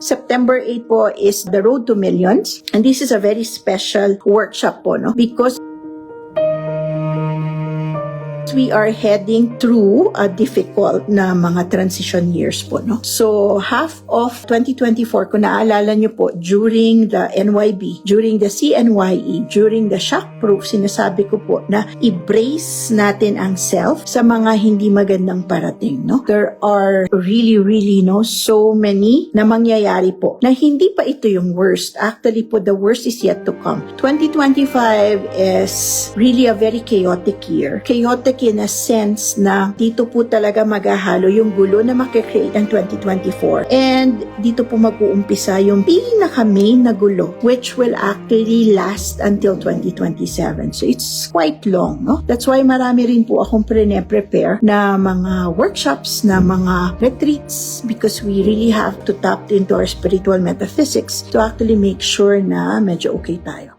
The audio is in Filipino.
September 8 po is the Road to Millions. And this is a very special workshop po, no? Because we are heading through a difficult na mga transition years po, no? So, half of 2024, kung naalala nyo po, during the NYB, during the CNYE, during the shockproof, sinasabi ko po na i-brace natin ang self sa mga hindi magandang parating, no? There are really, no, so many na mangyayari po na hindi pa ito yung worst. Actually po, the worst is yet to come. 2025 is really a very chaotic year. Chaotic in a sense na dito po talaga maghahalo yung gulo na makikreate ng 2024. And dito po mag-uumpisa yung pinaka-main na gulo, which will actually last until 2027. So it's quite long, no? That's why marami rin po akong prepare na mga workshops, na mga retreats, because we really have to tap into our spiritual metaphysics to actually make sure na medyo okay tayo.